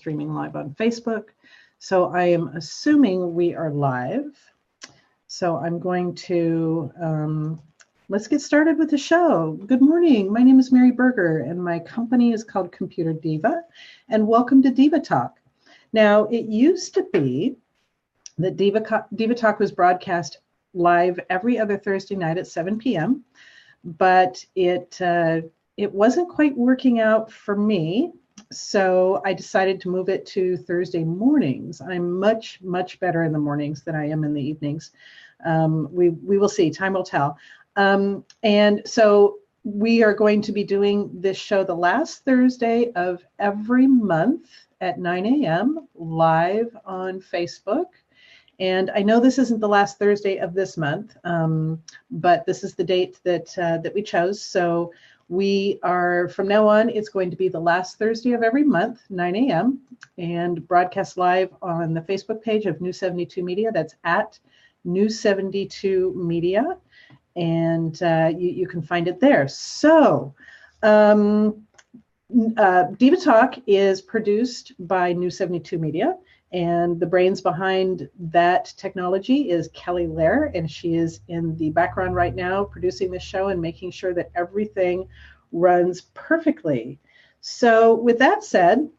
streaming live on Facebook. So I am assuming we are live. So I'm going to, let's get started with the show. Good morning. My name is Mary Berger, and my company is called ComputerDiva, and welcome to DivaTalk. Now, it used to be that DivaTalk was broadcast live every other Thursday night at 7 p.m., but it wasn't quite working out for me, so I decided to move it to Thursday mornings. I'm much, much better in the mornings than I am in the evenings. We will see. Time will tell. And so we are going to be doing this show the last Thursday of every month at 9 a.m. live on Facebook. And I know this isn't the last Thursday of this month, but this is the date that we chose. So we are, from now on, it's going to be the last Thursday of every month, 9 a.m., and broadcast live on the Facebook page of New 72 Media. That's at New 72 Media, and you can find it there. So DivaTalk is produced by New 72 Media, and the brains behind that technology is Kelly Lair, and she is in the background right now producing the show and making sure that everything runs perfectly. So with that said,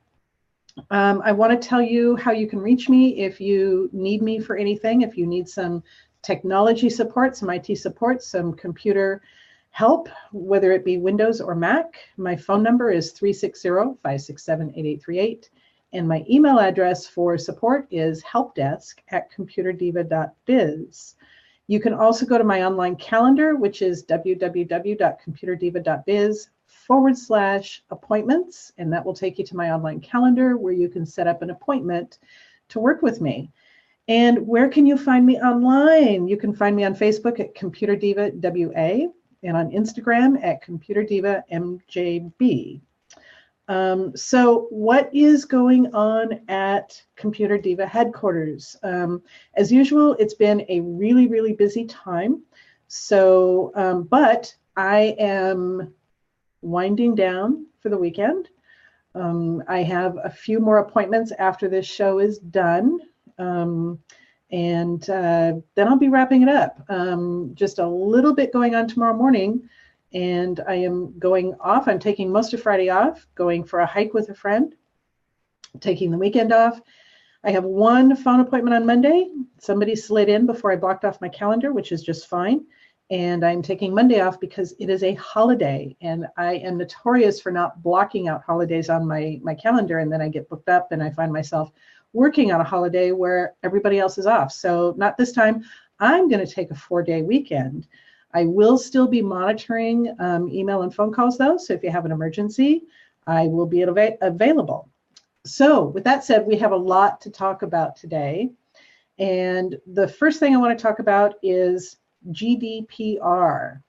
I want to tell you how you can reach me if you need me for anything, if you need some technology support, some IT support, some computer help, whether it be Windows or Mac. My phone number is 360-567-8838. And my email address for support is helpdesk@computerdiva.biz. You can also go to my online calendar, which is www.computerdiva.biz/appointments. And that will take you to my online calendar where you can set up an appointment to work with me. And where can you find me online? You can find me on Facebook at ComputerDiva and on Instagram at ComputerDivaMJB. So what is going on at ComputerDiva headquarters? As usual, it's been a really, really busy time. So, but I am winding down for the weekend. I have a few more appointments after this show is done. And then I'll be wrapping it up. Just a little bit going on tomorrow morning. And I am going off. I'm taking most of Friday off, going for a hike with a friend, taking the weekend off. I have one phone appointment on Monday. Somebody slid in before I blocked off my calendar, which is just fine. And I'm taking Monday off because it is a holiday. And I am notorious for not blocking out holidays on my calendar. And then I get booked up and I find myself working on a holiday where everybody else is off. So not this time. I'm going to take a 4-day weekend. I will still be monitoring email and phone calls, though, so if you have an emergency, I will be available. So with that said, we have a lot to talk about today. And the first thing I want to talk about is GDPR.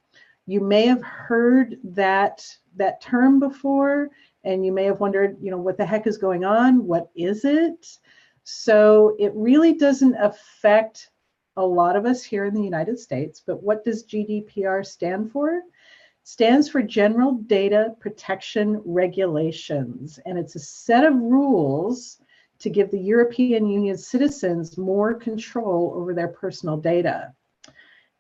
You may have heard that term before, and you may have wondered, what the heck is going on? What is it? So it really doesn't affect a lot of us here in the United States, but what does GDPR stand for? It stands for General Data Protection Regulations, and it's a set of rules to give the European Union citizens more control over their personal data.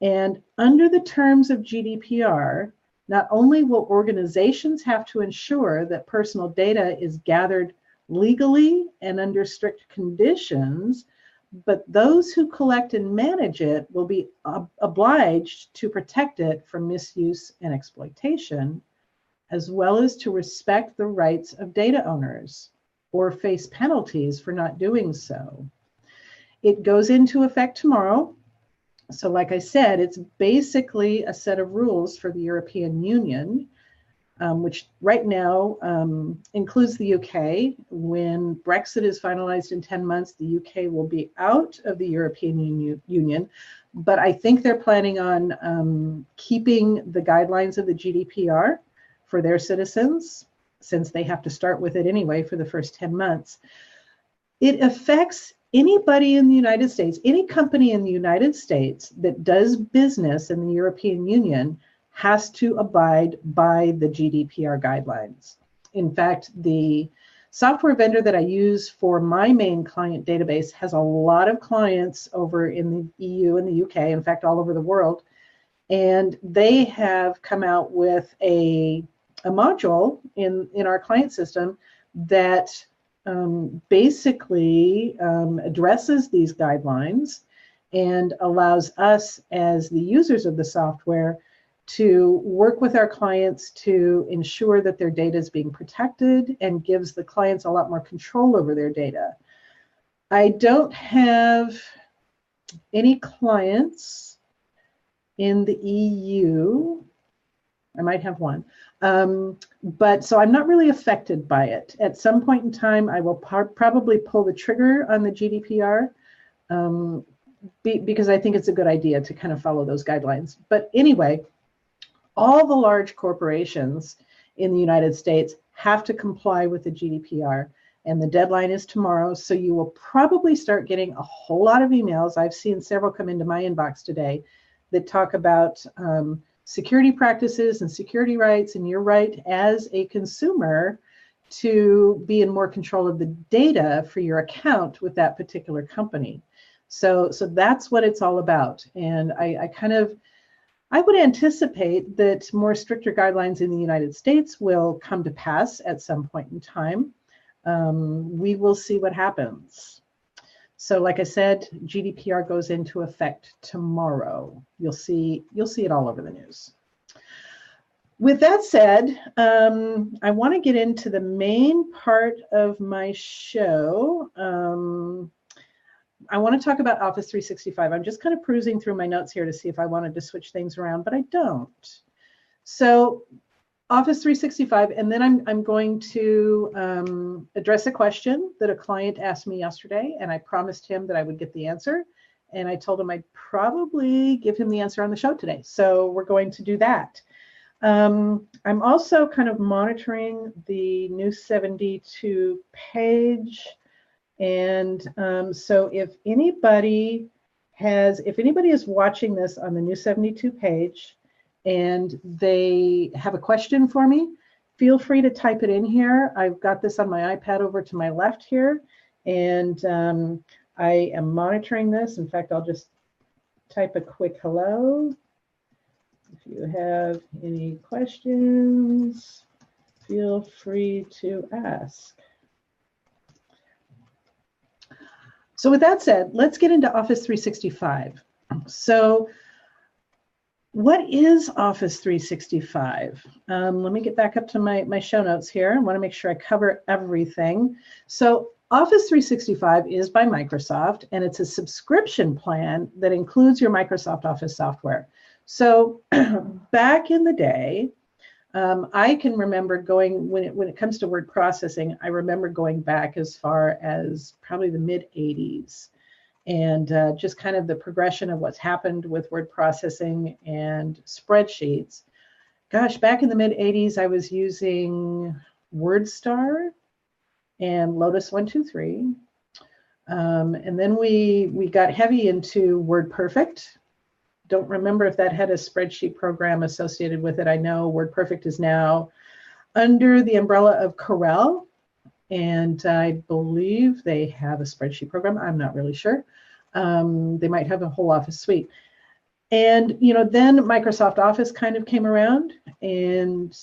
And under the terms of GDPR, not only will organizations have to ensure that personal data is gathered legally and under strict conditions, but those who collect and manage it will be obliged to protect it from misuse and exploitation, as well as to respect the rights of data owners or face penalties for not doing so. It goes into effect tomorrow. So like I said, it's basically a set of rules for the European Union, which right now includes the UK. When Brexit is finalized in 10 months, the UK will be out of the European Union, but I think they're planning on keeping the guidelines of the GDPR for their citizens, since they have to start with it anyway for the first 10 months. It affects anybody in the United States, any company in the United States that does business in the European Union has to abide by the GDPR guidelines. In fact, the software vendor that I use for my main client database has a lot of clients over in the EU and the UK, in fact, all over the world. And they have come out with a module in our client system that basically addresses these guidelines and allows us as the users of the software to work with our clients to ensure that their data is being protected and gives the clients a lot more control over their data. I don't have any clients in the EU. I might have one. But so I'm not really affected by it. At some point in time, I will probably pull the trigger on the GDPR because I think it's a good idea to kind of follow those guidelines. But anyway, all the large corporations in the United States have to comply with the GDPR, and the deadline is tomorrow. So you will probably start getting a whole lot of emails. I've seen several come into my inbox today that talk about security practices and security rights, and your right as a consumer to be in more control of the data for your account with that particular company. So that's what it's all about. And I would anticipate that more stricter guidelines in the United States will come to pass at some point in time. We will see what happens. So like I said, GDPR goes into effect tomorrow. You'll see it all over the news. With that said, I want to get into the main part of my show. I want to talk about Office 365. I'm just kind of perusing through my notes here to see if I wanted to switch things around, but I don't. So Office 365, and then I'm going to address a question that a client asked me yesterday, and I promised him that I would get the answer, and I told him I'd probably give him the answer on the show today. So we're going to do that. I'm also kind of monitoring the new 72 page. And so if anybody is watching this on the new 72 page and they have a question for me, feel free to type it in here. I've got this on my iPad over to my left here, and I am monitoring this. In fact, I'll just type a quick hello. If you have any questions, feel free to ask. So with that said, let's get into Office 365. So what is Office 365? Let me get back up to my show notes here. I want to make sure I cover everything. So Office 365 is by Microsoft, and it's a subscription plan that includes your Microsoft Office software. So back in the day, I can remember going, when it comes to word processing, I remember going back as far as probably the mid-'80s, and just kind of the progression of what's happened with word processing and spreadsheets. Gosh, back in the mid-'80s, I was using WordStar and Lotus 123. And then we got heavy into WordPerfect. Don't remember if that had a spreadsheet program associated with it. I know WordPerfect is now under the umbrella of Corel, and I believe they have a spreadsheet program. I'm not really sure. They might have a whole Office suite. And then Microsoft Office kind of came around and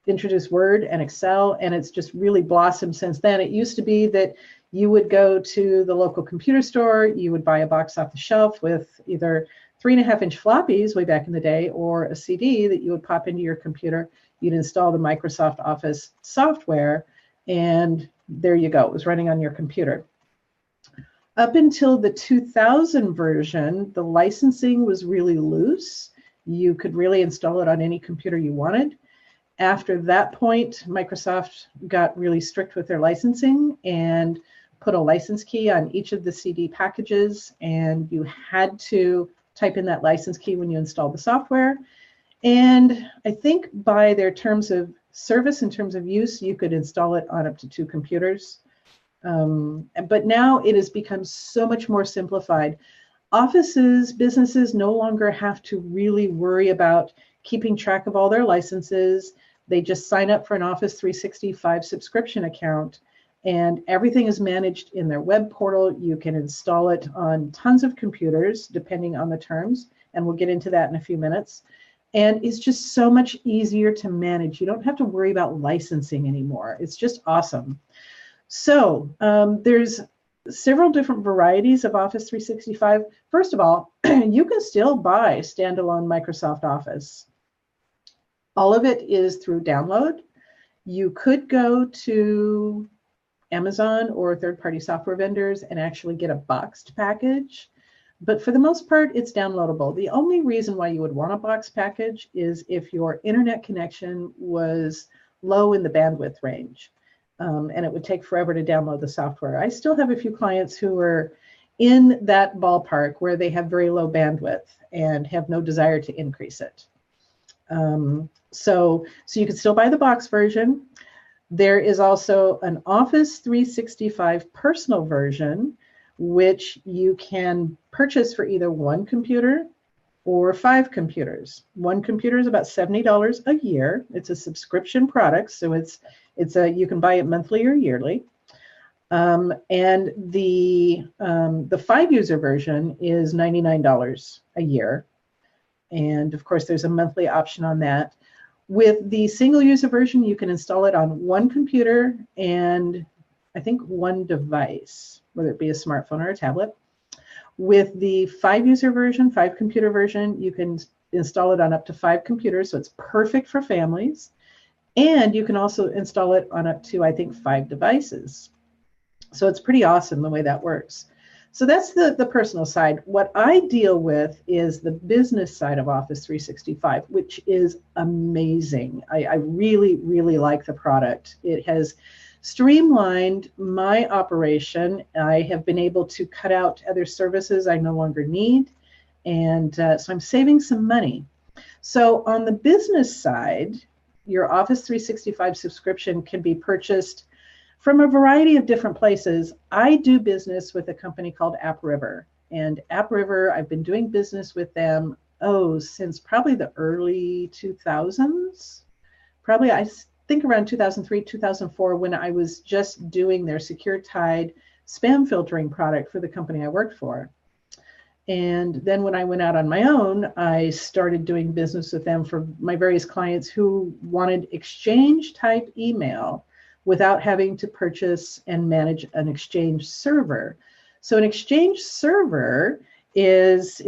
introduced Word and Excel, and it's just really blossomed since then. It used to be that you would go to the local computer store, you would buy a box off the shelf with either 3.5-inch floppies way back in the day, or a CD that you would pop into your computer. You'd install the Microsoft Office software, and there you go. It was running on your computer. Up until the 2000 version, the licensing was really loose. You could really install it on any computer you wanted. After that point, Microsoft got really strict with their licensing and put a license key on each of the CD packages, and you had to type in that license key when you install the software. And I think by their terms of service, in terms of use, you could install it on up to 2 computers. But now it has become so much more simplified. Offices, businesses no longer have to really worry about keeping track of all their licenses. They just sign up for an Office 365 subscription account, and everything is managed in their web portal. You can install it on tons of computers, depending on the terms, and we'll get into that in a few minutes. And it's just so much easier to manage. You don't have to worry about licensing anymore. It's just awesome. So there's several different varieties of Office 365. First of all, you can still buy standalone Microsoft Office. All of it is through download. You could go to Amazon or third-party software vendors and actually get a boxed package. But for the most part, it's downloadable. The only reason why you would want a boxed package is if your internet connection was low in the bandwidth range. And it would take forever to download the software. I still have a few clients who are in that ballpark where they have very low bandwidth and have no desire to increase it. So you can still buy the box version. There is also an Office 365 personal version, which you can purchase for either one computer or 5 computers. One computer is about $70 a year. It's a subscription product, so you can buy it monthly or yearly. And the 5-user version is $99 a year. And of course, there's a monthly option on that. With the single-user version, you can install it on one computer and I think one device, whether it be a smartphone or a tablet. With the 5-user version, 5-computer version, you can install it on up to 5 computers, so it's perfect for families. And you can also install it on up to, I think, 5 devices. So it's pretty awesome the way that works. So that's the personal side. What I deal with is the business side of Office 365, which is amazing. I really, really like the product. It has streamlined my operation. I have been able to cut out other services I no longer need. And so I'm saving some money. So on the business side, your Office 365 subscription can be purchased from a variety of different places. I do business with a company called AppRiver. And AppRiver, I've been doing business with them, since probably the early 2000s. Probably, I think around 2003, 2004, when I was just doing their secure tide spam filtering product for the company I worked for. And then when I went out on my own, I started doing business with them for my various clients who wanted Exchange type email without having to purchase and manage an Exchange server. So an Exchange server it's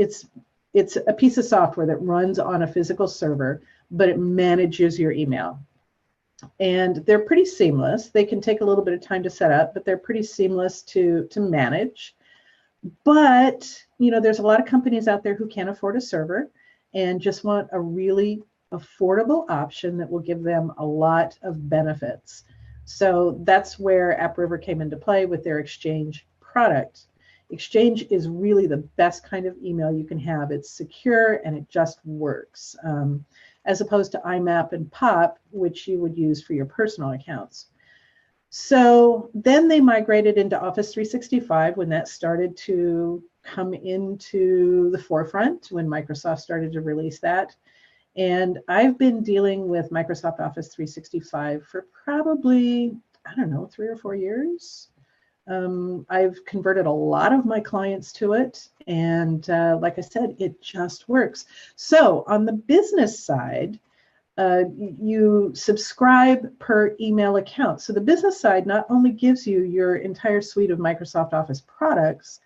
a piece of software that runs on a physical server, but it manages your email. And they're pretty seamless. They can take a little bit of time to set up, but they're pretty seamless to manage. But, there's a lot of companies out there who can't afford a server and just want a really affordable option that will give them a lot of benefits. So that's where AppRiver came into play with their Exchange product. Exchange is really the best kind of email you can have. It's secure and it just works, as opposed to IMAP and POP, which you would use for your personal accounts. So then they migrated into Office 365 when that started to come into the forefront, when Microsoft started to release that. And I've been dealing with Microsoft Office 365 for probably, 3 or 4 years. I've converted a lot of my clients to it. And like I said, it just works. So on the business side, you subscribe per email account. So the business side not only gives you your entire suite of Microsoft Office products,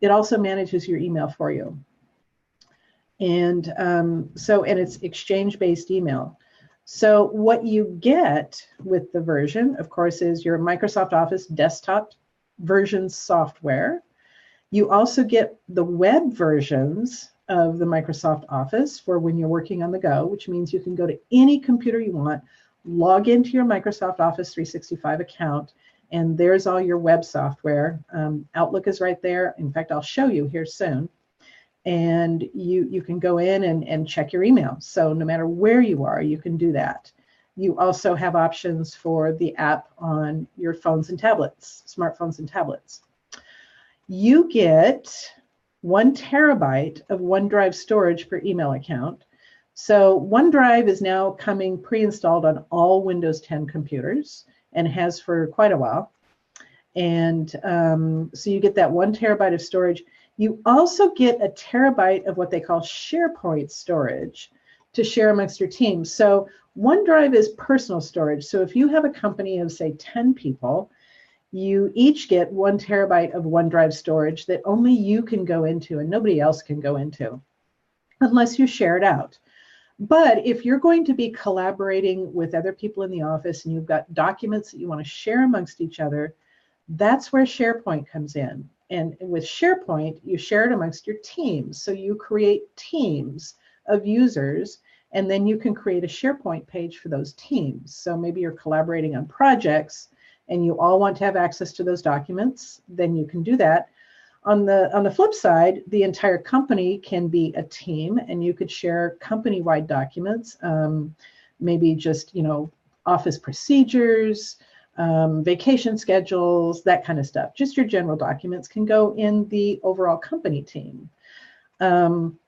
it also manages your email for you. And and it's Exchange-based email. So what you get with the version, of course, is your Microsoft Office desktop version software. You also get the web versions of the Microsoft Office for when you're working on the go, which means you can go to any computer you want, log into your Microsoft Office 365 account, and there's all your web software. Outlook is right there. In fact, I'll show you here soon. And you can go in and check your email. So no matter where you are, you can do that. You also have options for the app on your phones and tablets, smartphones and tablets. You get 1 terabyte of OneDrive storage per email account. So OneDrive is now coming pre-installed on all Windows 10 computers and has for quite a while. And so you get that 1 terabyte of storage. You also get a terabyte of what they call SharePoint storage to share amongst your team. So OneDrive is personal storage. So if you have a company of, say, 10 people, you each get 1 terabyte of OneDrive storage that only you can go into and nobody else can go into unless you share it out. But if you're going to be collaborating with other people in the office and you've got documents that you want to share amongst each other, that's where SharePoint comes in. And with SharePoint, you share it amongst your teams. So you create teams of users, and then you can create a SharePoint page for those teams. So maybe you're collaborating on projects and you all want to have access to those documents, then you can do that. On the flip side, the entire company can be a team, and you could share company-wide documents, maybe just, office procedures, vacation schedules, that kind of stuff. Just your general documents can go in the overall company team. And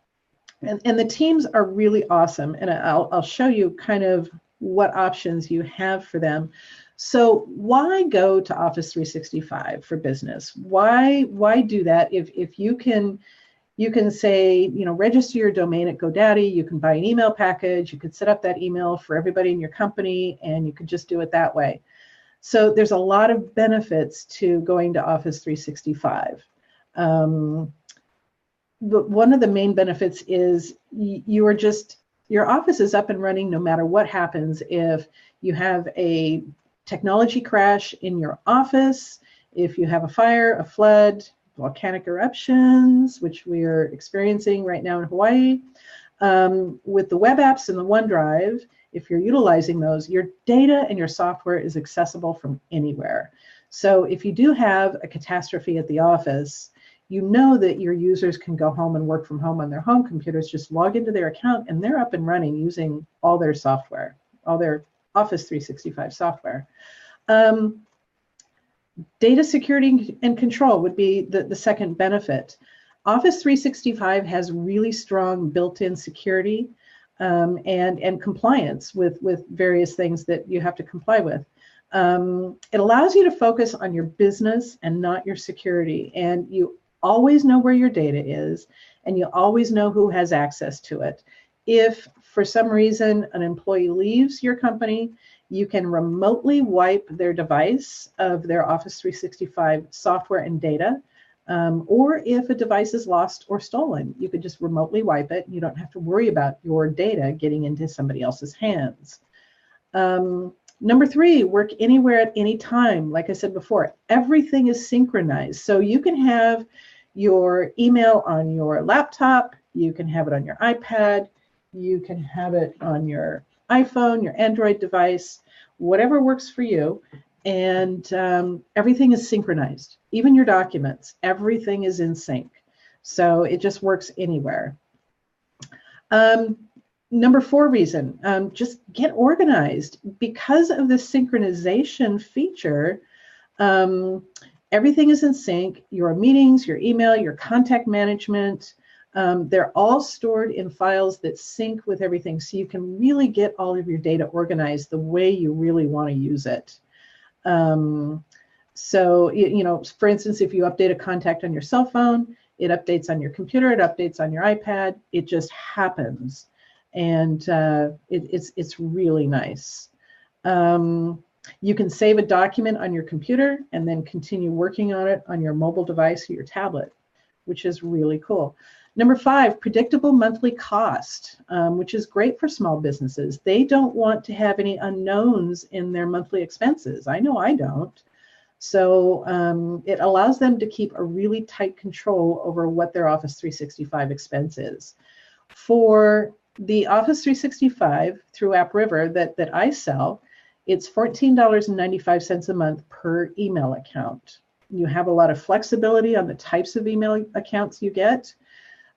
the teams are really awesome. And I'll show you kind of what options you have for them. So why go to Office 365 for business? Why do that if you can say, register your domain at GoDaddy, you can buy an email package, you could set up that email for everybody in your company, and you could just do it that way. So there's a lot of benefits to going to Office 365. But one of the main benefits is your office is up and running no matter what happens. If you have a technology crash in your office, if you have a fire, a flood, volcanic eruptions, which we are experiencing right now in Hawaii, with the web apps and the OneDrive, if you're utilizing those, your data and your software is accessible from anywhere. So if you do have a catastrophe at the office, you know that your users can go home and work from home on their home computers, just log into their account, and they're up and running using all their software, all their Office 365 software. Data security and control would be the second benefit. Office 365 has really strong built-in security and compliance with various things that you have to comply with. It allows you to focus on your business and not your security, and you always know where your data is, and you always know who has access to it. If for some reason an employee leaves your company, you can remotely wipe their device of their Office 365 software and data. Or if a device is lost or stolen, you could just remotely wipe it. You don't have to worry about your data getting into somebody else's hands. Number 3, work anywhere at any time. Like I said before, everything is synchronized. So you can have your email on your laptop, you can have it on your iPad, you can have it on your iPhone, your Android device, whatever works for you. And everything is synchronized. Even your documents, everything is in sync. So it just works anywhere. Number 4 reason, just get organized. Because of the synchronization feature, everything is in sync. Your meetings, your email, your contact management, they're all stored in files that sync with everything. So you can really get all of your data organized the way you really want to use it. So, for instance, if you update a contact on your cell phone, it updates on your computer, it updates on your iPad, it just happens. And it's really nice. You can save a document on your computer and then continue working on it on your mobile device or your tablet, which is really cool. Number 5, predictable monthly cost, which is great for small businesses. They don't want to have any unknowns in their monthly expenses. I know I don't. So it allows them to keep a really tight control over what their Office 365 expense is. For the Office 365 through AppRiver that I sell, it's $14.95 a month per email account. You have a lot of flexibility on the types of email accounts you get.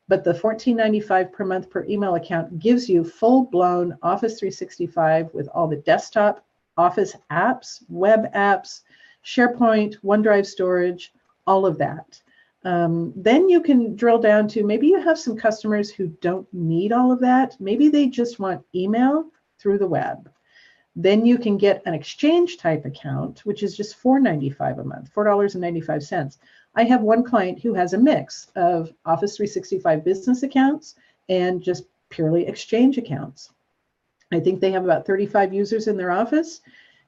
But the $14.95 per month per email account gives you full-blown Office 365 with all the desktop Office apps, web apps, SharePoint, OneDrive storage, all of that. Then you can drill down to maybe you have some customers who don't need all of that. Maybe they just want email through the web. Then you can get an exchange type account, which is just $4.95 a month, $4.95. I have one client who has a mix of Office 365 business accounts and just purely exchange accounts. I think they have about 35 users in their office,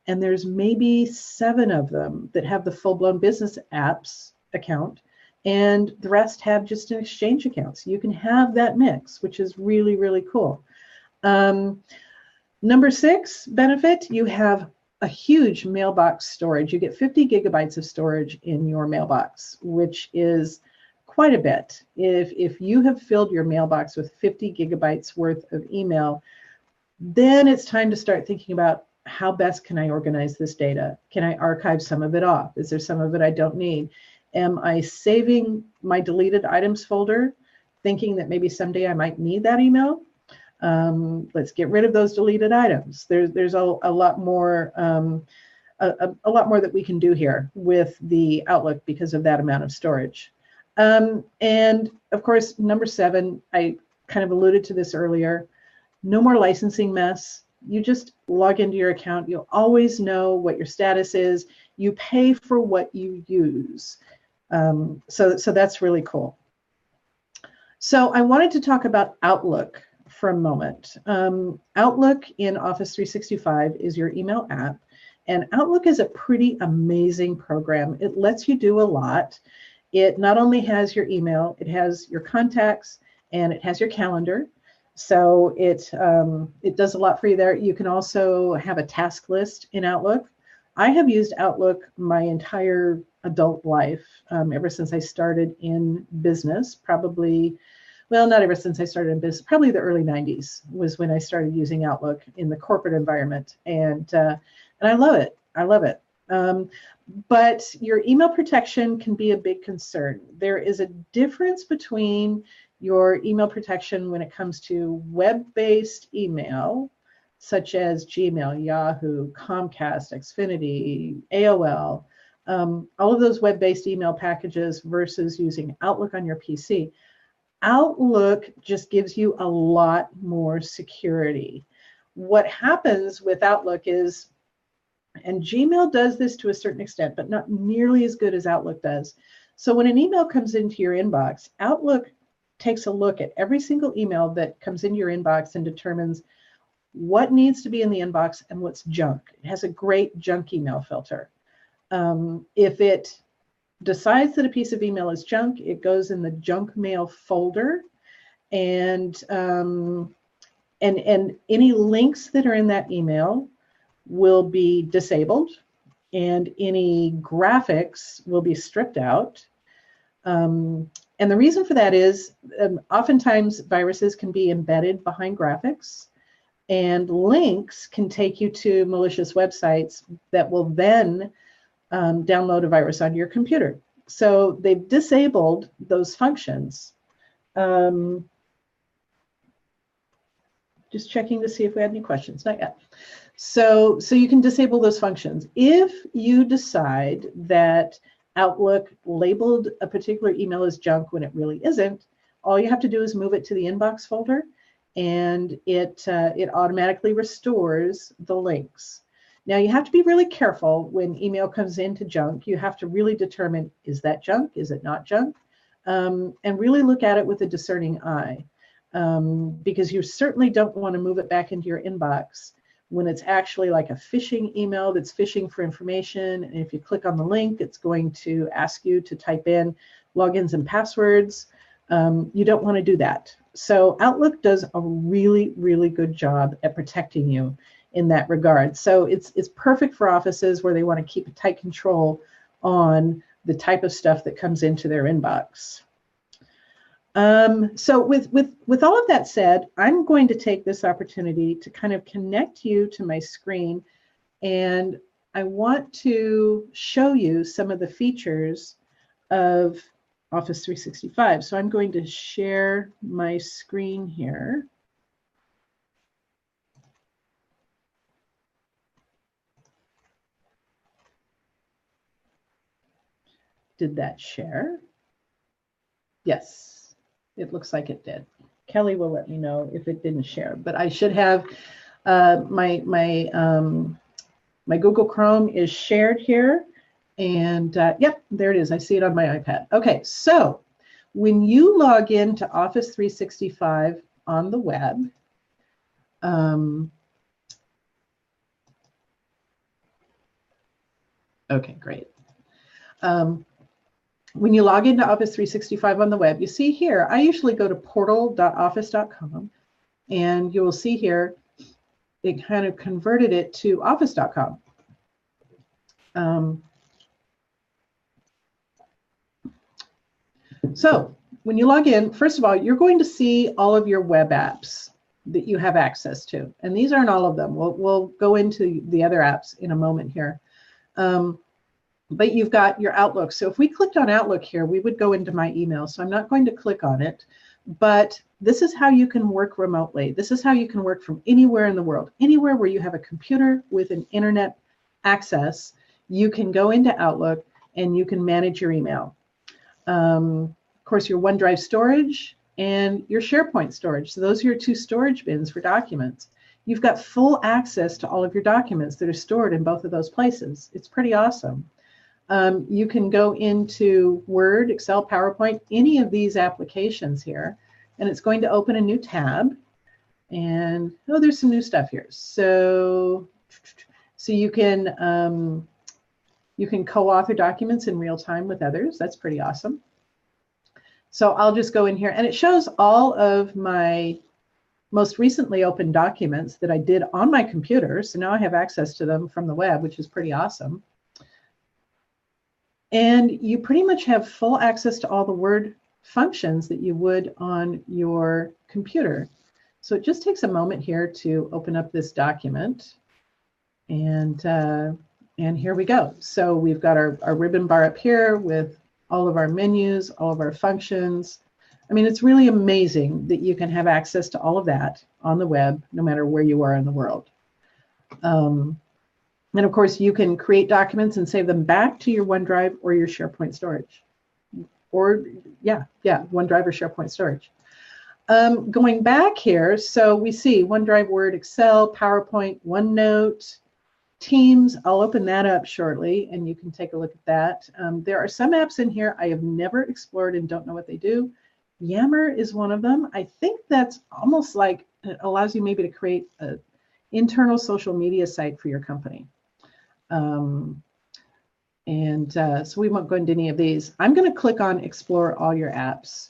and there's maybe 7 of them that have the full-blown business apps account, and the rest have just an exchange account. So you can have that mix, which is really, really cool. Number 6 benefit, you have a huge mailbox storage. You get 50 gigabytes of storage in your mailbox, which is quite a bit. If you have filled your mailbox with 50 gigabytes worth of email, then it's time to start thinking about how best can I organize this data? Can I archive some of it off? Is there some of it I don't need? Am I saving my deleted items folder, thinking that maybe someday I might need that email? Let's get rid of those deleted items. There's a lot more a lot more that we can do here with the Outlook because of that amount of storage. And of course, number 7, I kind of alluded to this earlier. No more licensing mess. You just log into your account. You'll always know what your status is. You pay for what you use. So that's really cool. So I wanted to talk about Outlook for a moment. Outlook in Office 365 is your email app, and Outlook is a pretty amazing program. It lets you do a lot. It not only has your email, it has your contacts, and it has your calendar. So it does a lot for you there. You can also have a task list in Outlook. I have used Outlook my entire adult life, ever since I started in business, probably, well, not ever since I started in business, probably the early 90s was when I started using Outlook in the corporate environment. And I love it. I love it. But your email protection can be a big concern. There is a difference between your email protection when it comes to web-based email, such as Gmail, Yahoo, Comcast, Xfinity, AOL, all of those web-based email packages versus using Outlook on your PC. Outlook just gives you a lot more security. What happens with Outlook is, and Gmail does this to a certain extent, but not nearly as good as Outlook does. So when an email comes into your inbox, Outlook takes a look at every single email that comes into your inbox and determines what needs to be in the inbox and what's junk. It has a great junk email filter. If it decides that a piece of email is junk, it goes in the junk mail folder, and any links that are in that email will be disabled, and any graphics will be stripped out. And the reason for that is oftentimes viruses can be embedded behind graphics, and links can take you to malicious websites that will then download a virus onto your computer. So they've disabled those functions. Just checking to see if we had any questions. Not yet. So you can disable those functions. If you decide that Outlook labeled a particular email as junk when it really isn't, all you have to do is move it to the inbox folder, and it automatically restores the links. Now, you have to be really careful when email comes into junk. You have to really determine, is that junk? Is it not junk? And really look at it with a discerning eye, because you certainly don't want to move it back into your inbox when it's actually like a phishing email that's phishing for information. And if you click on the link, it's going to ask you to type in logins and passwords. You don't want to do that. So Outlook does a really, really good job at protecting you in that regard. So it's perfect for offices where they want to keep a tight control on the type of stuff that comes into their inbox. So with all of that said, I'm going to take this opportunity to kind of connect you to my screen, and I want to show you some of the features of Office 365. So I'm going to share my screen here. Did that share? Yes, it looks like it did. Kelly will let me know if it didn't share, but I should have my Google Chrome is shared here, and yep, there it is. I see it on my iPad. Okay, so when you log into Office 365 on the web, okay, great. When you log into Office 365 on the web, you see here, I usually go to portal.office.com, and you will see here, it kind of converted it to office.com. So when you log in, first of all, you're going to see all of your web apps that you have access to. And these aren't all of them. We'll go into the other apps in a moment here. But you've got your Outlook. So if we clicked on Outlook here, we would go into my email. So I'm not going to click on it, but this is how you can work remotely. This is how you can work from anywhere in the world. Anywhere where you have a computer with an internet access, you can go into Outlook and you can manage your email. Of course, your OneDrive storage and your SharePoint storage. So those are your two storage bins for documents. You've got full access to all of your documents that are stored in both of those places. It's pretty awesome. You can go into Word, Excel, PowerPoint, any of these applications here, and it's going to open a new tab. And oh, there's some new stuff here. So you can co-author documents in real time with others. That's pretty awesome. So I'll just go in here, and it shows all of my most recently opened documents that I did on my computer. So now I have access to them from the web, which is pretty awesome. And you pretty much have full access to all the Word functions that you would on your computer. So it just takes a moment here to open up this document. And here we go. So we've got our ribbon bar up here with all of our menus, all of our functions. I mean, it's really amazing that you can have access to all of that on the web, no matter where you are in the world. And of course, you can create documents and save them back to your OneDrive or your SharePoint storage. Or, yeah, OneDrive or SharePoint storage. Going back here, so we see OneDrive, Word, Excel, PowerPoint, OneNote, Teams. I'll open that up shortly, and you can take a look at that. There are some apps in here I have never explored and don't know what they do. Yammer is one of them. I think that's almost like it allows you maybe to create an internal social media site for your company. So we won't go into any of these. I'm going to click on Explore All Your Apps.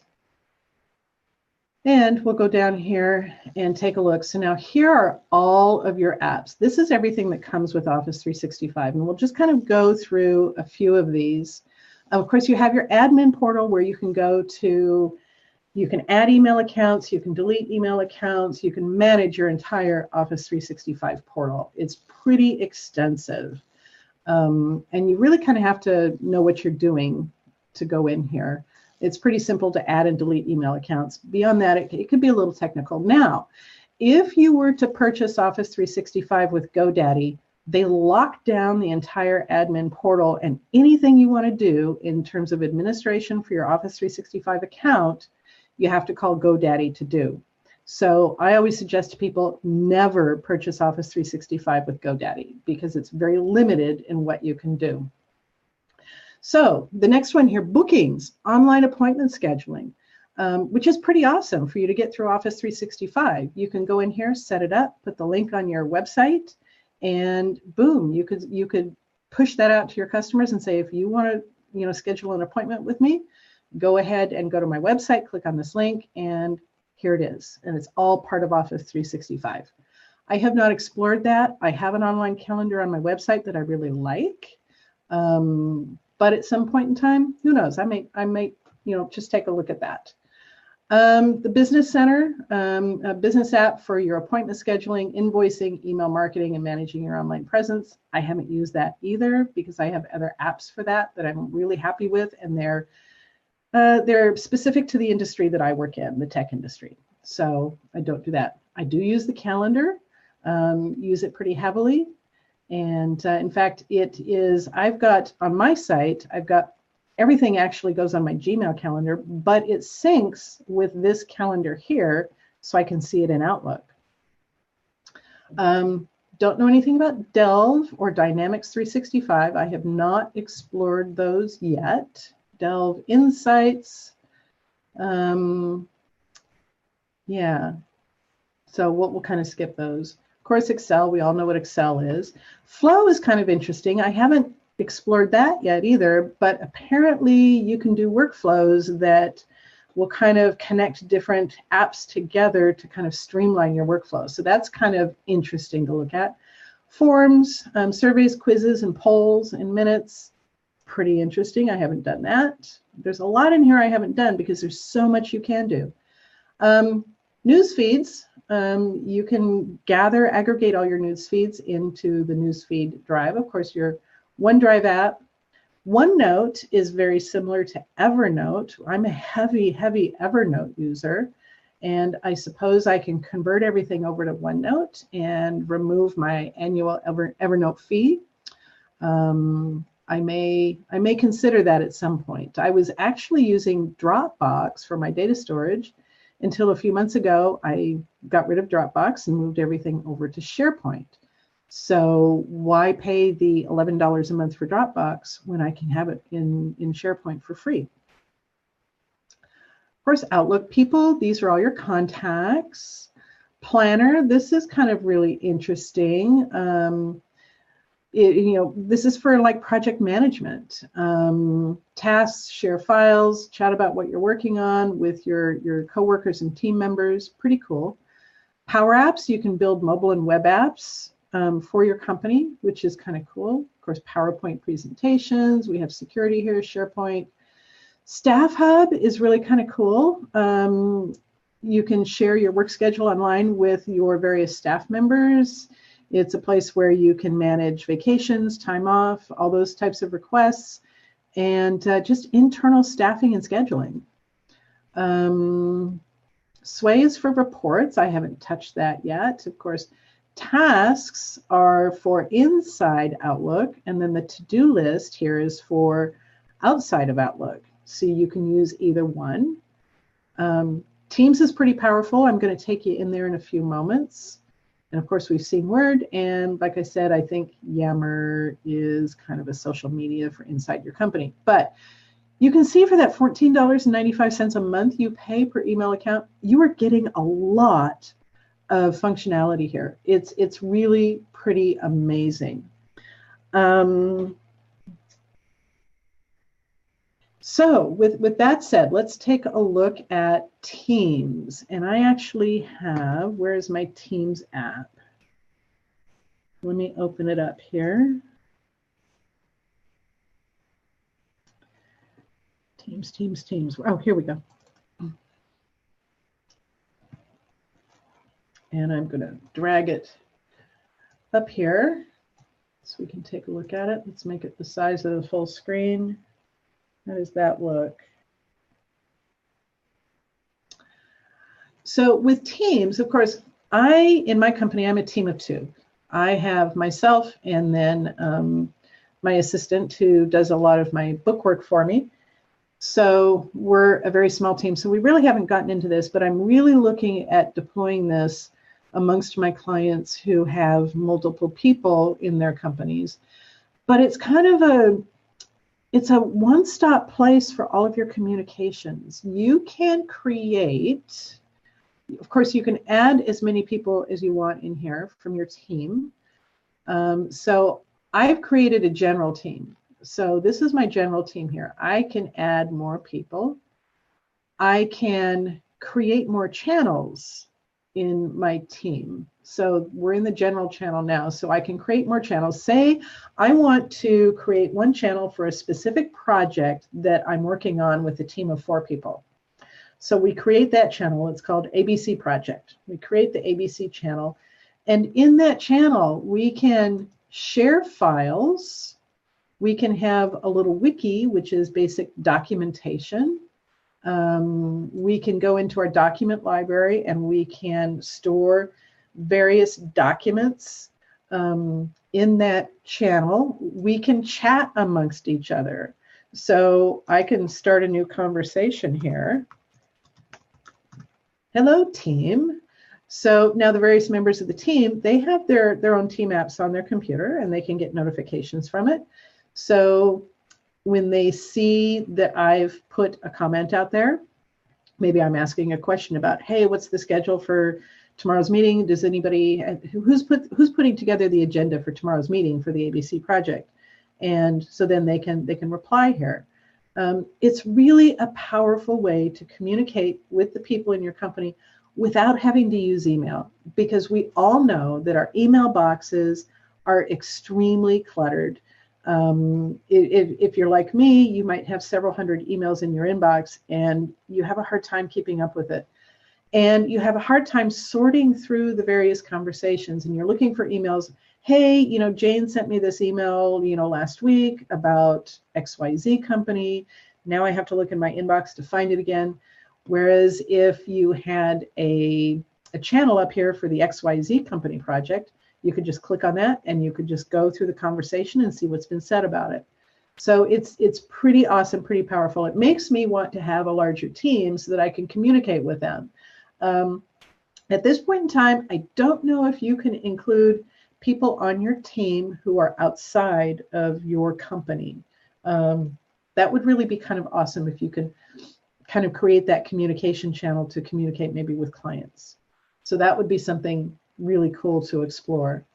And we'll go down here and take a look. So now here are all of your apps. This is everything that comes with Office 365. And we'll just kind of go through a few of these. Of course, you have your admin portal where you can go to, you can add email accounts, you can delete email accounts, you can manage your entire Office 365 portal. It's pretty extensive. And you really kind of have to know what you're doing to go in here. It's pretty simple to add and delete email accounts. Beyond that, it could be a little technical. Now, if you were to purchase Office 365 with GoDaddy, they lock down the entire admin portal, and anything you want to do in terms of administration for your Office 365 account, you have to call GoDaddy to do. So I always suggest to people never purchase Office 365 with GoDaddy because it's very limited in what you can do. So the next one here, bookings, online appointment scheduling, which is pretty awesome for you to get through Office 365. You can go in here, set it up, put the link on your website, and boom, you could push that out to your customers and say, if you want to, schedule an appointment with me, go ahead and go to my website, click on this link, and here it is. And it's all part of Office 365. I have not explored that. I have an online calendar on my website that I really like. But at some point in time, who knows? I might, just take a look at that. The Business Center, a business app for your appointment scheduling, invoicing, email marketing, and managing your online presence. I haven't used that either because I have other apps for that I'm really happy with, and they're specific to the industry that I work in, the tech industry. So I don't do that. I do use the calendar, use it pretty heavily. And in fact, it is, I've got on my site, I've got everything actually goes on my Gmail calendar, but it syncs with this calendar here so I can see it in Outlook. Don't know anything about Delve or Dynamics 365. I have not explored those yet. Delve Insights. Yeah, so we'll kind of skip those. Of course, Excel, we all know what Excel is. Flow is kind of interesting. I haven't explored that yet either, but apparently you can do workflows that will kind of connect different apps together to kind of streamline your workflow. So that's kind of interesting to look at. Forms, surveys, quizzes, and polls and minutes, pretty interesting. I haven't done that. There's a lot in here I haven't done because there's so much you can do. News feeds, you can aggregate all your news feeds into the newsfeed drive. Of course, your OneDrive app. OneNote is very similar to Evernote. I'm a heavy Evernote user, and I suppose I can convert everything over to OneNote and remove my annual Evernote fee. I may consider that at some point. I was actually using Dropbox for my data storage until a few months ago. I got rid of Dropbox and moved everything over to SharePoint. So why pay the $11 a month for Dropbox when I can have it in SharePoint for free? Of course, Outlook people, these are all your contacts. Planner, this is kind of really interesting. This is for like project management. Tasks, share files, chat about what you're working on with your coworkers and team members. Pretty cool. Power Apps, you can build mobile and web apps for your company, which is kind of cool. Of course, PowerPoint presentations. We have security here, SharePoint. Staff Hub is really kind of cool. You can share your work schedule online with your various staff members. It's a place where you can manage vacations, time off, all those types of requests, and just internal staffing and scheduling. Sway is for reports. I haven't touched that yet. Of course, tasks are for inside Outlook, and then the to-do list here is for outside of Outlook. So you can use either one. Teams is pretty powerful. I'm going to take you in there in a few moments. And of course, we've seen Word. And like I said, I think Yammer is kind of a social media for inside your company. But you can see for that $14.95 a month you pay per email account, you are getting a lot of functionality here. It's really pretty amazing. So with that said, let's take a look at Teams. And I actually have, where is my Teams app? Let me open it up here. Teams. Oh, here we go. And I'm going to drag it up here so we can take a look at it. Let's make it the size of the full screen. How does that look? So with Teams, of course, in my company, I'm a team of two. I have myself and then my assistant who does a lot of my bookwork for me. So we're a very small team. So we really haven't gotten into this, but I'm really looking at deploying this amongst my clients who have multiple people in their companies. But it's kind of it's a one-stop place for all of your communications. You can create, of course, you can add as many people as you want in here from your team. So I've created a general team. So this is my general team here. I can add more people. I can create more channels in my team. So we're in the general channel now. So I can create more channels. Say I want to create one channel for a specific project that I'm working on with a team of 4 people. So we create that channel. It's called ABC Project. We create the ABC channel. And in that channel, we can share files. We can have a little wiki, which is basic documentation. We can go into our document library and we can store various documents in that channel. We can chat amongst each other. So I can start a new conversation here. Hello, team. So now the various members of the team, they have their own team apps on their computer, and they can get notifications from it. So when they see that I've put a comment out there, maybe I'm asking a question about, hey, what's the schedule for tomorrow's meeting? Does anybody, who's putting together the agenda for tomorrow's meeting for the ABC project? And so then they can reply here. It's really a powerful way to communicate with the people in your company without having to use email, because we all know that our email boxes are extremely cluttered. If you're like me, you might have several hundred emails in your inbox, and you have a hard time keeping up with it. And you have a hard time sorting through the various conversations, and you're looking for emails. Hey, Jane sent me this email, last week about XYZ company. Now I have to look in my inbox to find it again. Whereas if you had a channel up here for the XYZ company project, you could just click on that and you could just go through the conversation and see what's been said about it. So it's pretty awesome, pretty powerful. It makes me want to have a larger team so that I can communicate with them. At this point in time, I don't know if you can include people on your team who are outside of your company. That would really be kind of awesome if you could kind of create that communication channel to communicate maybe with clients. So that would be something really cool to explore.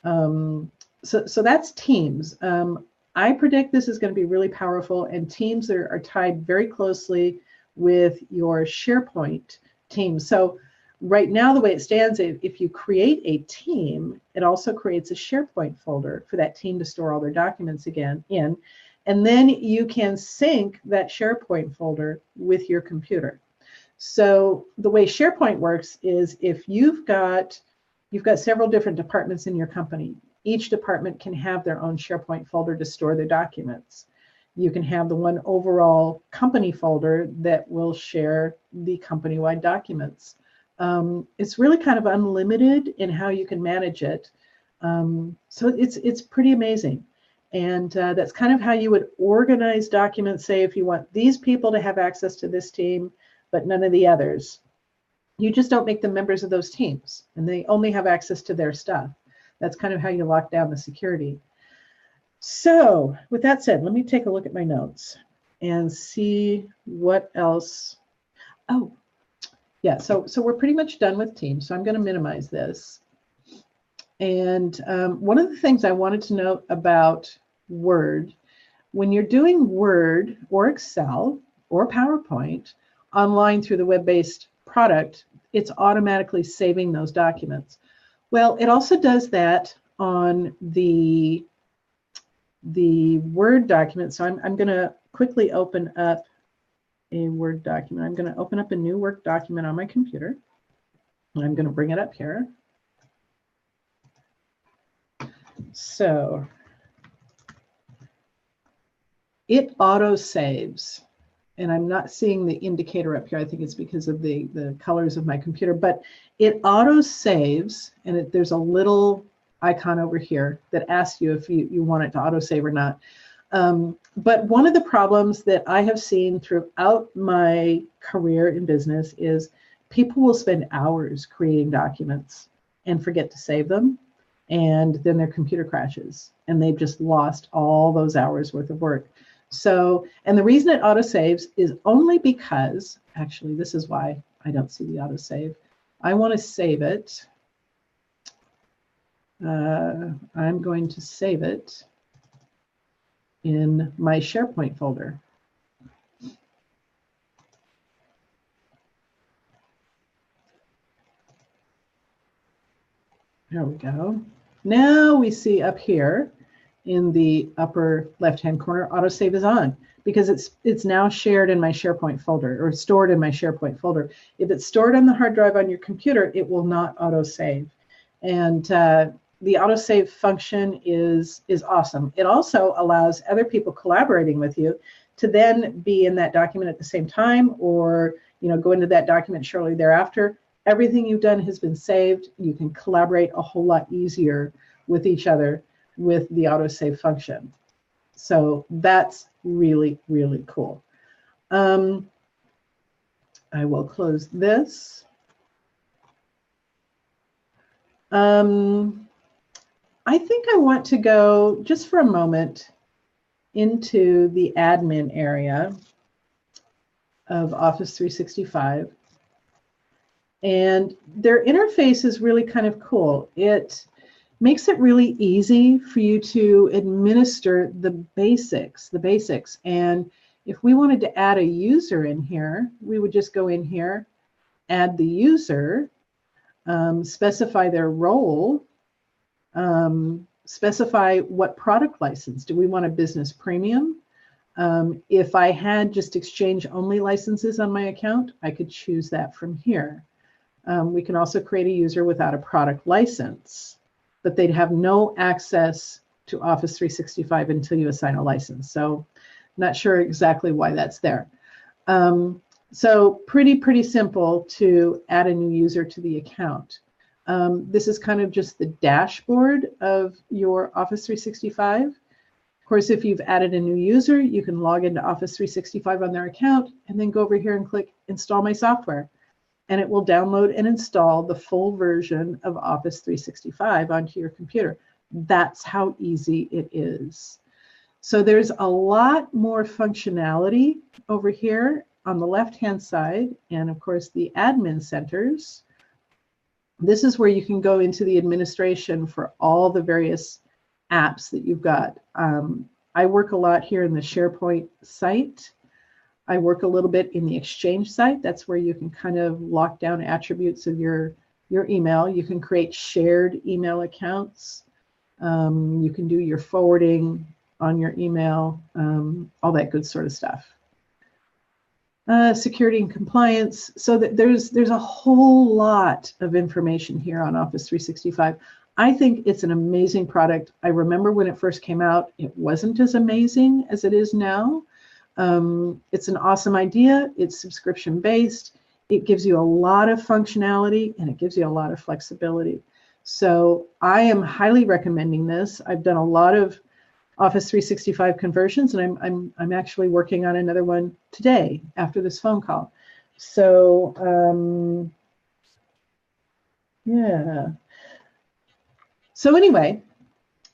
So that's Teams. I predict this is going to be really powerful, and Teams are tied very closely with your SharePoint team. So right now, the way it stands, if you create a team, it also creates a SharePoint folder for that team to store all their documents again in. And then you can sync that SharePoint folder with your computer. So the way SharePoint works is if you've got several different departments in your company, each department can have their own SharePoint folder to store their documents. You can have the one overall company folder that will share the company-wide documents. It's really kind of unlimited in how you can manage it. So it's pretty amazing. And that's kind of how you would organize documents, say if you want these people to have access to this team, but none of the others. You just don't make them members of those teams, and they only have access to their stuff. That's kind of how you lock down the security. So with that said, let me take a look at my notes and see what else. Oh, yeah, so we're pretty much done with Teams, so I'm going to minimize this. And one of the things I wanted to note about Word, when you're doing Word or Excel or PowerPoint online through the web-based product, it's automatically saving those documents. Well, it also does that on the Word document. So I'm going to quickly open up a Word document. I'm going to open up a new Word document on my computer, and I'm going to bring it up here. So it auto saves, and I'm not seeing the indicator up here. I think it's because of the colors of my computer, but it auto saves, and there's a little icon over here that asks you if you want it to auto save or not. But one of the problems that I have seen throughout my career in business is people will spend hours creating documents and forget to save them. And then their computer crashes, and they've just lost all those hours worth of work. So, and the reason it auto-saves is only because, actually, this is why I don't see the auto-save. I want to save it. I'm going to save it in my SharePoint folder. There we go. Now we see up here in the upper left-hand corner, autosave is on, because it's now shared in my SharePoint folder, or stored in my SharePoint folder. If it's stored on the hard drive on your computer, it will not autosave. And the autosave function is awesome. It also allows other people collaborating with you to then be in that document at the same time, or go into that document shortly thereafter. Everything you've done has been saved. You can collaborate a whole lot easier with each other with the autosave function. So that's really, really cool. I will close this. I think I want to go just for a moment into the admin area of Office 365. And their interface is really kind of cool. It makes it really easy for you to administer the basics. And if we wanted to add a user in here, we would just go in here, add the user, specify their role, specify what product license. Do we want a business premium? If I had just exchange only licenses on my account, I could choose that from here. We can also create a user without a product license, but they'd have no access to Office 365 until you assign a license. So not sure exactly why that's there. So pretty simple to add a new user to the account. This is kind of just the dashboard of your Office 365. Of course, if you've added a new user, you can log into Office 365 on their account and then go over here and click Install My Software. And it will download and install the full version of Office 365 onto your computer. That's how easy it is. So there's a lot more functionality over here on the left-hand side, and of course the admin centers. This is where you can go into the administration for all the various apps that you've got. I work a lot here in the SharePoint site. I work a little bit in the Exchange site. That's where you can kind of lock down attributes of your email. You can create shared email accounts. You can do your forwarding on your email, all that good sort of stuff. Security and compliance. So that there's a whole lot of information here on Office 365. I think it's an amazing product. I remember when it first came out, it wasn't as amazing as it is now. It's an awesome idea. It's subscription based. It gives you a lot of functionality and it gives you a lot of flexibility. So I am highly recommending this. I've done a lot of Office 365 conversions, and I'm actually working on another one today after this phone call. So yeah. So anyway,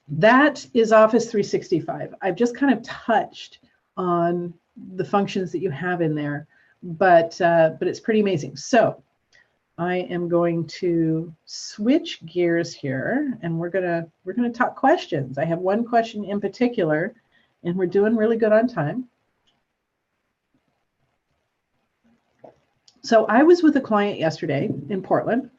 that is Office 365. I've just kind of touched on the functions that you have in there, but it's pretty amazing. So I am going to switch gears here, and we're gonna talk questions. I have one question in particular, and we're doing really good on time. So I was with a client yesterday in Portland,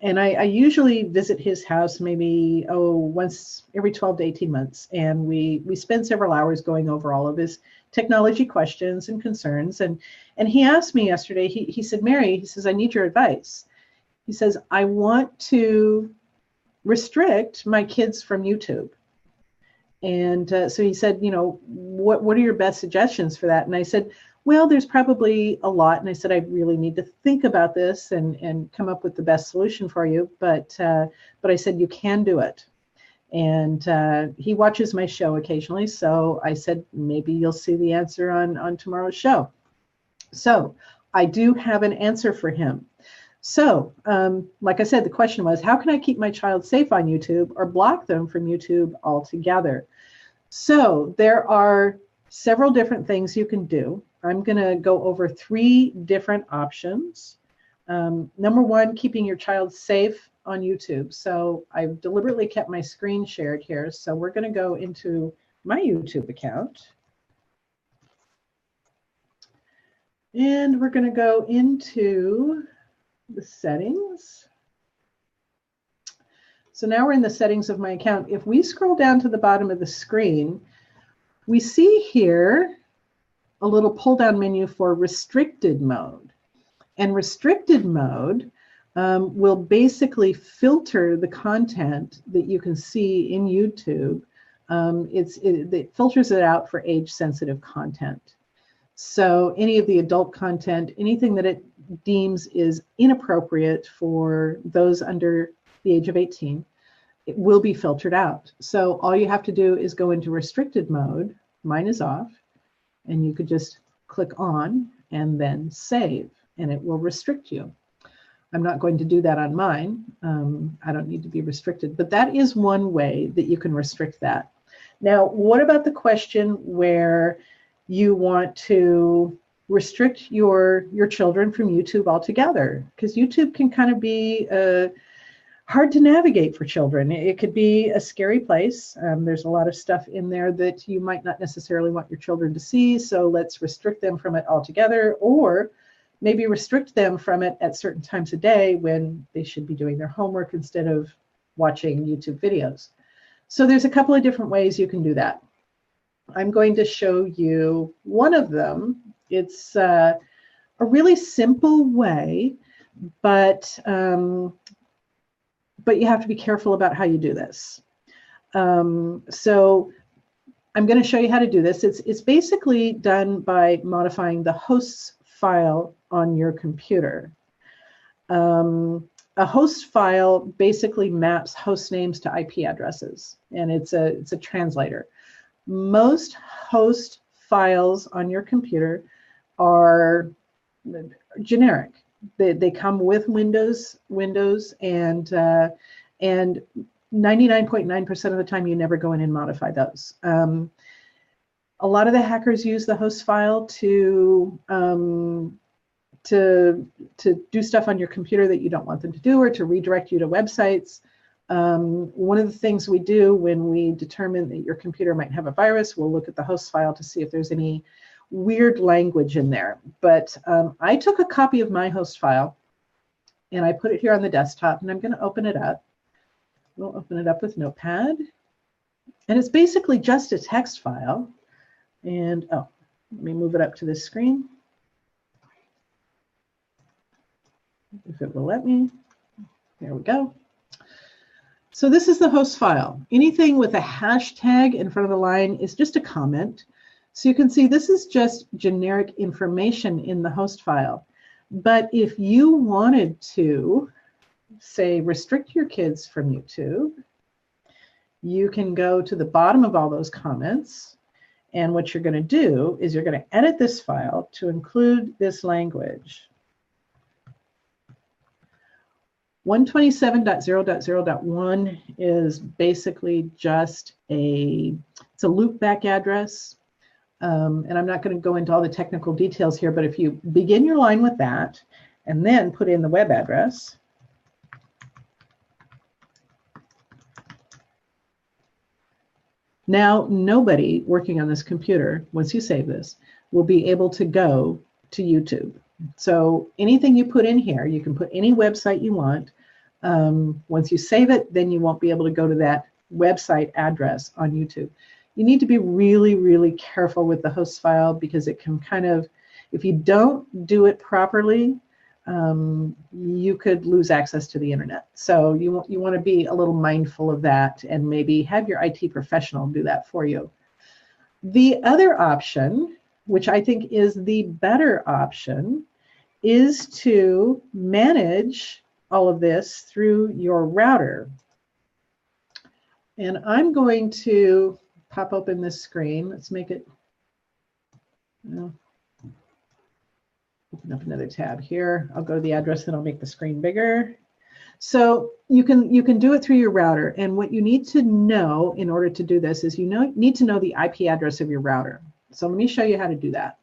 and I usually visit his house maybe once every 12 to 18 months, and we spend several hours going over all of his technology questions and concerns. And he asked me yesterday, he said, Mary, he says, I need your advice. He says, I want to restrict my kids from YouTube. And so he said, you know, what are your best suggestions for that? And I said, well, there's probably a lot. And I said, I really need to think about this and come up with the best solution for you. But I said, you can do it. And he watches my show occasionally. So I said, maybe you'll see the answer on tomorrow's show. So I do have an answer for him. So like I said, the question was, how can I keep my child safe on YouTube or block them from YouTube altogether? So there are several different things you can do. I'm going to go over 3 different options. Number one, keeping your child safe on YouTube. So I've deliberately kept my screen shared here. So we're going to go into my YouTube account. And we're going to go into the settings. So now we're in the settings of my account. If we scroll down to the bottom of the screen, we see here a little pull-down menu for restricted mode. And restricted mode will basically filter the content that you can see in YouTube. It filters it out for age-sensitive content. So any of the adult content, anything that it deems is inappropriate for those under the age of 18, it will be filtered out. So all you have to do is go into restricted mode. Mine is off, and you could just click on and then save, and it will restrict you. I'm not going to do that on mine. I don't need to be restricted, but that is one way that you can restrict that. Now, what about the question where you want to restrict your children from YouTube altogether? Because YouTube can kind of be hard to navigate for children. It could be a scary place. There's a lot of stuff in there that you might not necessarily want your children to see, so let's restrict them from it altogether, or maybe restrict them from it at certain times of day when they should be doing their homework instead of watching YouTube videos. So there's a couple of different ways you can do that. I'm going to show you one of them. It's a really simple way, but you have to be careful about how you do this. So I'm going to show you how to do this. It's basically done by modifying the host's file on your computer. A host file basically maps host names to IP addresses, and it's a translator. Most host files on your computer are generic. They come with Windows, and 99.9% of the time you never go in and modify those. A lot of the hackers use the host file to do stuff on your computer that you don't want them to do, or to redirect you to websites. One of the things we do when we determine that your computer might have a virus, we'll look at the host file to see if there's any weird language in there. But I took a copy of my host file and I put it here on the desktop, and I'm going to open it up. We'll open it up with Notepad. And it's basically just a text file. And oh, let me move it up to this screen, if it will let me. There we go. So this is the host file. Anything with a hashtag in front of the line is just a comment. So you can see this is just generic information in the host file. But if you wanted to, say, restrict your kids from YouTube, you can go to the bottom of all those comments. And what you're going to do is you're going to edit this file to include this language. 127.0.0.1 is basically just it's a loopback address. And I'm not going to go into all the technical details here, but if you begin your line with that and then put in the web address, now nobody working on this computer, once you save this, will be able to go to YouTube. So anything you put in here, you can put any website you want. Once you save it, then you won't be able to go to that website address on YouTube. You need to be really, really careful with the host file, because it can kind of, if you don't do it properly, you could lose access to the internet. So you want to be a little mindful of that, and maybe have your IT professional do that for you. The other option, which I think is the better option, is to manage all of this through your router. And I'm going to pop open this screen. Let's make it, open up another tab here. I'll go to the address, and I'll make the screen bigger. So you can do it through your router. And what you need to know in order to do this is need to know the IP address of your router. So let me show you how to do that.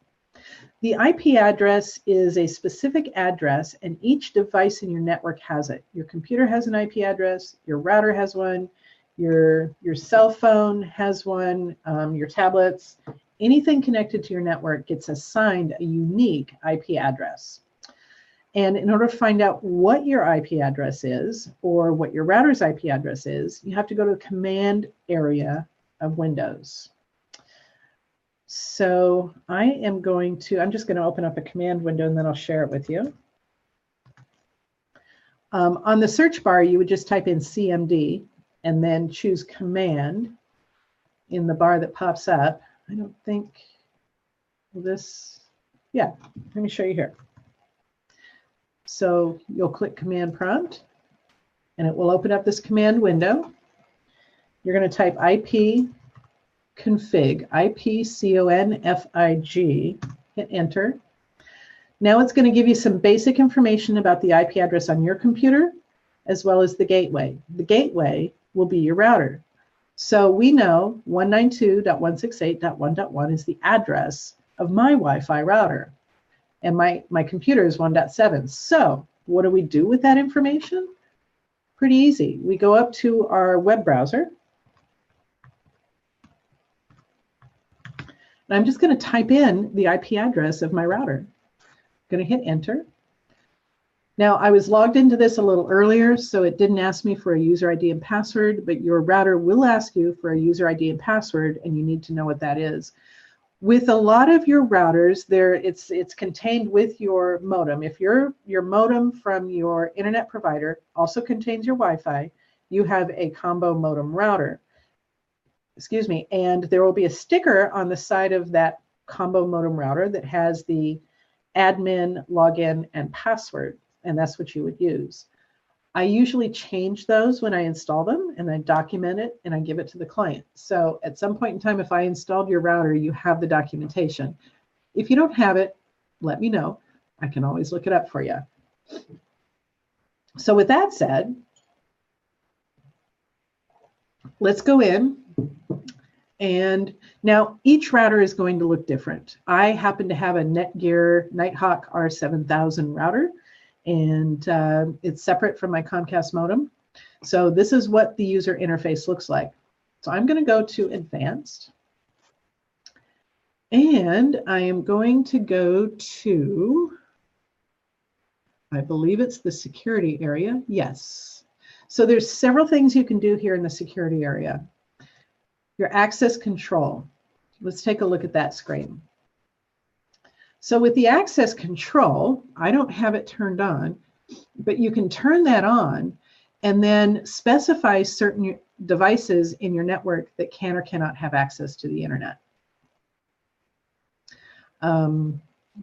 The IP address is a specific address, and each device in your network has it. Your computer has an IP address, your router has one, your cell phone has one, your tablets. Anything connected to your network gets assigned a unique IP address. And in order to find out what your IP address is, or what your router's IP address is, you have to go to the command area of Windows. So I'm just going to open up a command window, and then I'll share it with you. On the search bar, you would just type in CMD and then choose command in the bar that pops up. I don't think this, yeah, let me show you here. So you'll click command prompt, and it will open up this command window. you're going to type IP config, IPCONFIG, hit enter. Now it's going to give you some basic information about the IP address on your computer, as well as the gateway. The gateway will be your router. So we know 192.168.1.1 is the address of my Wi-Fi router, and my computer is 1.7. So what do we do with that information? Pretty easy. We go up to our web browser. And I'm just going to type in the IP address of my router. I'm going to hit enter. Now, I was logged into this a little earlier, so it didn't ask me for a user ID and password, but your router will ask you for a user ID and password, and you need to know what that is. With a lot of your routers, it's contained with your modem. If your modem from your internet provider also contains your Wi-Fi, you have a combo modem router. Excuse me, and there will be a sticker on the side of that combo modem router that has the admin, login, and password, and that's what you would use. I usually change those when I install them, and I document it, and I give it to the client. So at some point in time, if I installed your router, you have the documentation. If you don't have it, let me know. I can always look it up for you. So with that said, let's go in. And now each router is going to look different. I happen to have a Netgear Nighthawk R7000 router, and it's separate from my Comcast modem. So this is what the user interface looks like. So I'm going to go to Advanced, and I am going to go to, I believe it's the security area. Yes. So there's several things you can do here in the security area. Your access control. Let's take a look at that screen. So with the access control, I don't have it turned on, but you can turn that on and then specify certain devices in your network that can or cannot have access to the internet.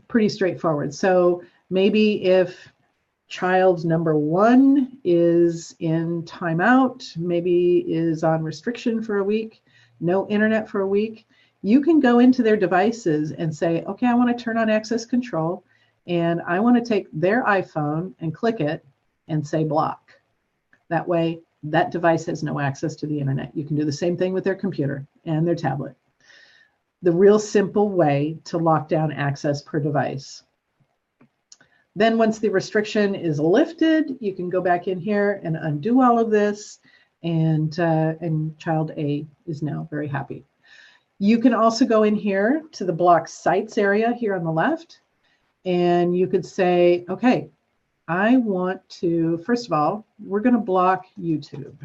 Pretty straightforward. So maybe if child number 1 is in timeout, maybe is on restriction for a week, no internet for a week, you can go into their devices and say, okay, I want to turn on access control, and I want to take their iPhone and click it and say block. That way, that device has no access to the internet. You can do the same thing with their computer and their tablet. The real simple way to lock down access per device. Then once the restriction is lifted, you can go back in here and undo all of this, and child A is now very happy. You can also go in here to the block sites area here on the left, and you could say, okay, I want to, first of all, we're going to block YouTube.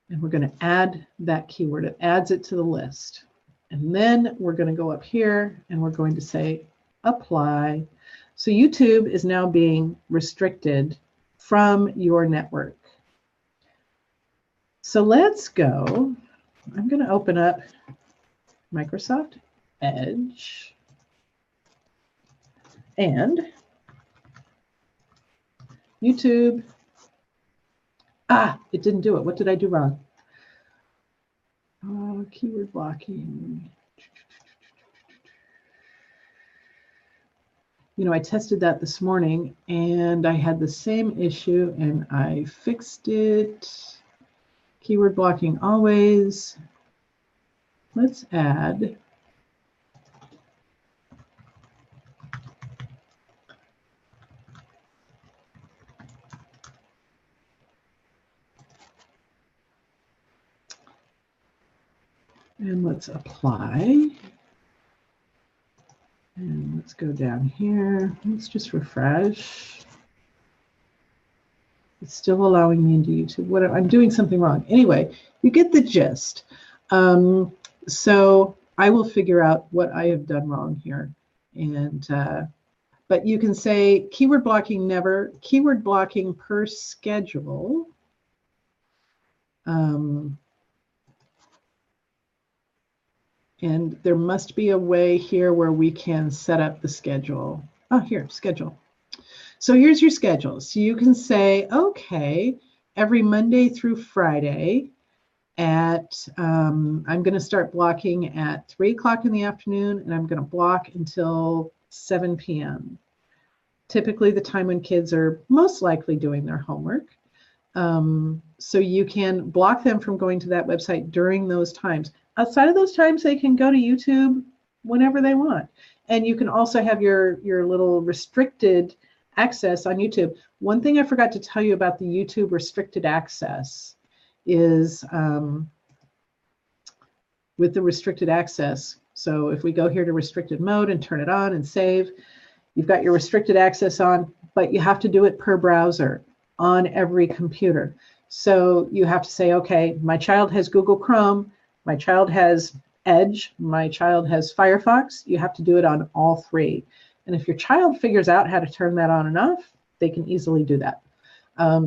And we're going to add that keyword. It adds it to the list. And then we're going to go up here and we're going to say apply. So YouTube is now being restricted from your network. So let's go. I'm going to open up Microsoft Edge. And YouTube. It didn't do it. What did I do wrong? Keyword blocking. You know, I tested that this morning and I had the same issue and I fixed it. Keyword blocking always. Let's add and let's apply. And let's go down here. Let's just refresh. It's still allowing me into YouTube. What I'm doing something wrong. Anyway, you get the gist. So I will figure out what I have done wrong here. And but you can say keyword blocking never, keyword blocking per schedule. And there must be a way here where we can set up the schedule. Oh, here, schedule. So here's your schedule. So you can say, okay, every Monday through Friday at, I'm going to start blocking at 3 o'clock in the afternoon, and I'm going to block until 7 p.m. Typically the time when kids are most likely doing their homework. So you can block them from going to that website during those times. Outside of those times, they can go to YouTube whenever they want. And you can also have your little restricted access on YouTube. One thing I forgot to tell you about the YouTube restricted access is with the restricted access. So if we go here to restricted mode and turn it on and save, you've got your restricted access on, but you have to do it per browser on every computer. So you have to say, okay, my child has Google Chrome, my child has Edge, my child has Firefox. You have to do it on all three. And if your child figures out how to turn that on and off, they can easily do that.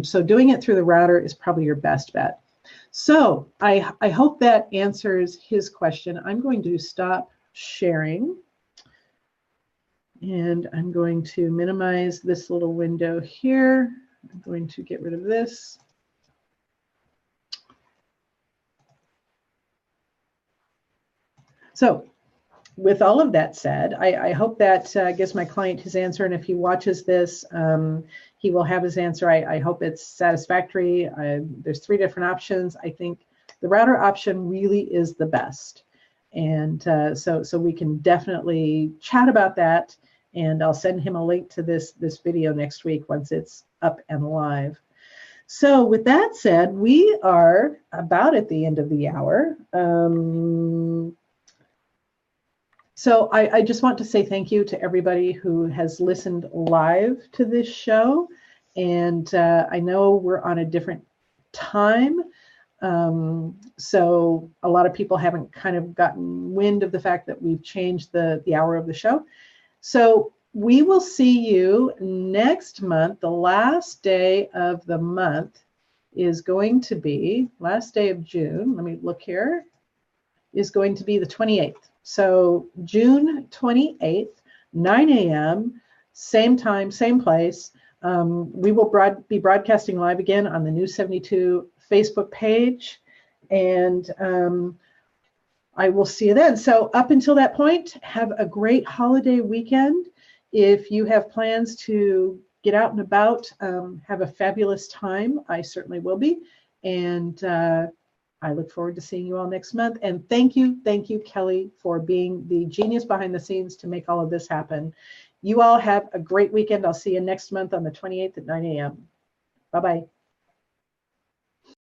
So doing it through the router is probably your best bet. So I hope that answers his question. I'm going to stop sharing. And I'm going to minimize this little window here. I'm going to get rid of this. So with all of that said, I hope that gives my client his answer. And if he watches this, he will have his answer. I hope it's satisfactory. There's 3 different options. I think the router option really is the best. And so we can definitely chat about that. And I'll send him a link to this video next week once it's up and live. So with that said, we are about at the end of the hour. So I just want to say thank you to everybody who has listened live to this show. And I know we're on a different time. So a lot of people haven't kind of gotten wind of the fact that we've changed the hour of the show. So we will see you next month. The last day of the month is going to be, last day of June, let me look here, is going to be the 28th. So June 28th, 9 a.m., same time, same place. We will be broadcasting live again on the News 72 Facebook page. And I will see you then. So up until that point, have a great holiday weekend. If you have plans to get out and about, have a fabulous time. I certainly will be. And I look forward to seeing you all next month. And thank you, Kelly, for being the genius behind the scenes to make all of this happen. You all have a great weekend. I'll see you next month on the 28th at 9 a.m. Bye-bye.